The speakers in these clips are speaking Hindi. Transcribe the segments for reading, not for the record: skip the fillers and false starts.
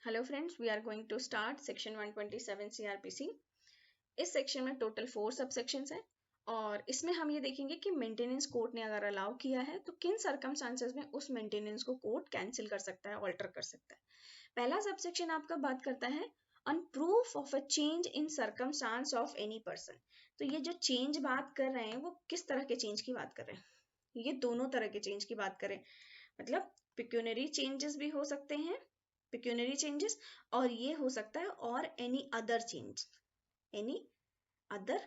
Hello friends, we are going to start section 127 CrPC. इस सेक्शन में टोटल 4 सब सेक्शंस हैं और इसमें हम ये देखेंगे कि मेंटेनेंस कोर्ट ने अगर अलाउ किया है तो किन सर्कमस्टांसेस में उस मेंटेनेंस को कोर्ट कैंसिल कर सकता है, ऑल्टर कर सकता है। पहला सब सेक्शन आपका बात करता है on proof of a change in circumstance of any person. तो ये जो चेंज बात कर रहे हैं वो किस तरह के चेंज की बात कर रहे हैं? ये दोनों तरह के चेंज की बात करें, मतलब पिक्यूनरी चेंजेस भी हो सकते हैं, पिक्यूनरी चेंजेस, और ये हो सकता है और any other change, any other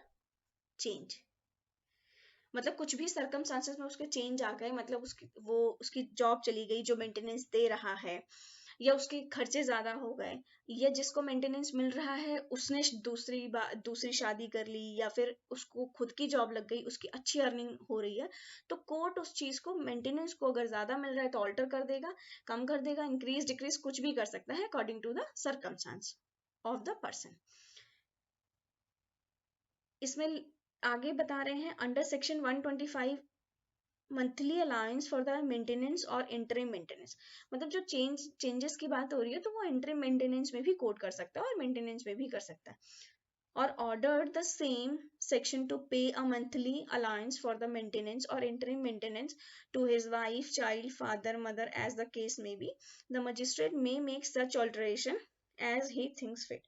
change, मतलब कुछ भी सर्कमस्टांसेस में उसके चेंज आ गए, मतलब उसकी जॉब चली गई जो मेंटेनेंस दे रहा है, या उसके खर्चे ज्यादा हो गए, या जिसको मेंटेनेंस मिल रहा है उसने दूसरी शादी कर ली, या फिर उसको खुद की जॉब लग गई, उसकी अच्छी अर्निंग हो रही है, तो कोर्ट उस चीज को, मेंटेनेंस को अगर ज्यादा मिल रहा है तो ऑल्टर कर देगा, कम कर देगा, इंक्रीज डिक्रीज कुछ भी कर सकता है according to the circumstances of the person. इसमें आगे बता रहे हैं under section 125 monthly allowance for the maintenance और इंटरिम मेंटेनेंस, मतलब जो चेंजेस की बात हो रही है तो वो इंटरिम मेंटेनेंस में भी कोड कर सकता है और मेंटेनेंस में भी कर सकता है। और ordered the same section to pay a monthly allowance for the maintenance और interim maintenance to his wife, child, father, mother as the case may be. The magistrate may make such alteration as he thinks fit.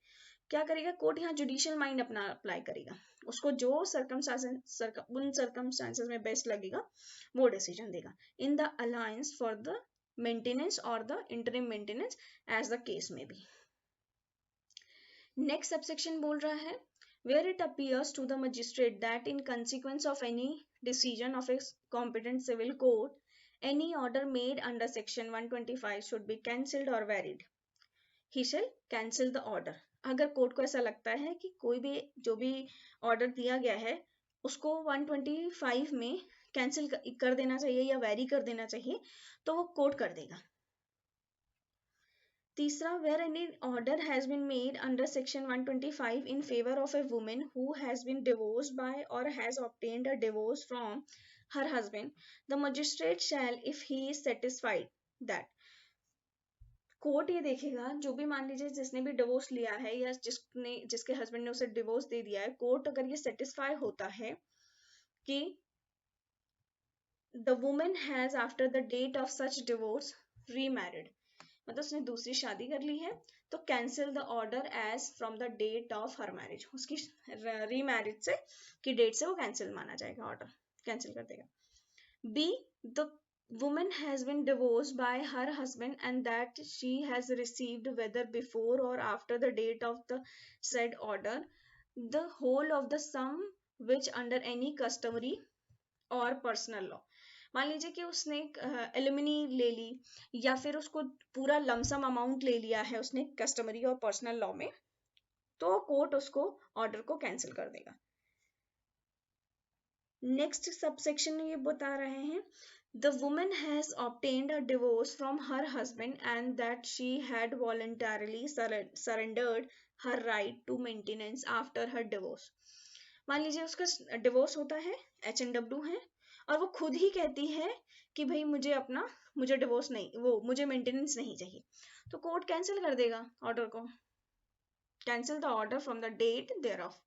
क्या करेगा कोर्ट? यहाँ जुडिशियल माइंड अपना अप्लाई करेगा, उसको जो उन सर्कमस्टांसेस में बेस्ट लगेगा वो डिसीजन देगा in the allowance for the maintenance और the interim maintenance as the case may be. Next subsection बोल रहा है where it appears to the magistrate that in consequence of any decision of a competent civil court, any order made under section 125 should be cancelled or varied, he shall cancel the order। अगर कोर्ट को ऐसा लगता है कि कोई भी जो भी ऑर्डर दिया गया है उसको 125 में कैंसिल कर देना चाहिए या वेरी कर देना चाहिए तो वो कोर्ट कर देगा। तीसरा, where any order has been made under section 125 in favor of a woman who has been divorced by or has obtained a divorce from her husband, the magistrate shall, if he is satisfied that, court ये देखेगा जो भी, मान लीजिए जिसने भी डिवोर्स लिया है या जिसके हस्बैंड ने उसे डिवोर्स दे दिया है, कोर्ट अगर ये सेटिस्फाई होता है कि the women has after the date of such divorce remarried, मतलब उसने दूसरी शादी कर ली है, तो cancel the order as from the date of her marriage, उसकी रीमैरिज से की डेट से वो कैंसिल माना जाएगा, ऑर्डर कैंसिल कर देगा। B, the woman has been divorced by her husband and that she has received, whether before or after the date of the said order, the whole of the sum which under any customary or personal law। मान लीजिए कि उसने एलिमिनी ले ली या फिर उसको पूरा लमसम अमाउंट ले लिया है उसने कस्टमरी और पर्सनल लॉ में, तो कोर्ट उसको ऑर्डर को कैंसिल कर देगा। नेक्स्ट सबसेक्शन ये बता रहे हैं the woman has obtained a divorce from her husband and that she had voluntarily surrendered her right to maintenance after her divorce। मान लीजिए उसका डिवोर्स होता है, HNW है, और वो खुद ही कहती है कि भाई मुझे डिवोर्स नहीं, वो मुझे मेंटेनेंस नहीं चाहिए, तो कोर्ट कैंसिल कर देगा ऑर्डर को, cancel the order from the date thereof.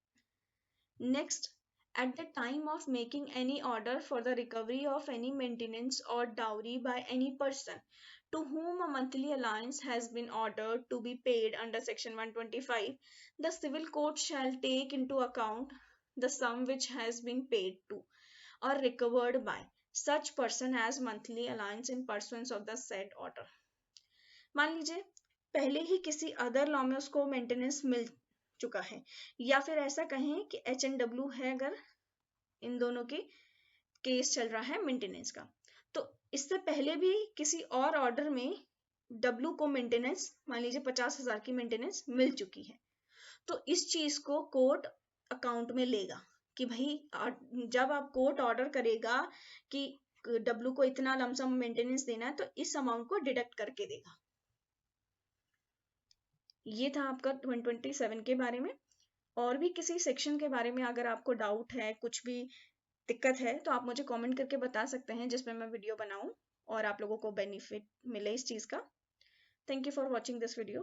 Next, at the time of making any order for the recovery of any maintenance or dowry by any person to whom a monthly allowance has been ordered to be paid under section 125, the civil court shall take into account the sum which has been paid to or recovered by such person as monthly allowance in pursuance of the said order। मान लीजिए पहले ही किसी अदर लॉ में उसको मेंटेनेंस मिल चुका है, या फिर ऐसा कहें कि HNW है, अगर इन दोनों के केस चल रहा है मेंटेनेंस का, तो इससे पहले भी किसी और ऑर्डर में डब्लू को मेंटेनेंस, मान लीजिए 50,000 की मेंटेनेंस मिल चुकी है, तो इस चीज को कोर्ट अकाउंट में लेगा कि भाई जब आप कोर्ट ऑर्डर करेगा कि डब्लू को इतना लमसम मेंटेनेंस देना है तो इस अमाउंट को डिडक्ट करके देगा। ये था आपका 127 के बारे में। और भी किसी सेक्शन के बारे में अगर आपको डाउट है, कुछ भी दिक्कत है, तो आप मुझे कमेंट करके बता सकते हैं जिसमें मैं वीडियो बनाऊं और आप लोगों को बेनिफिट मिले इस चीज़ का। Thank you for watching this video.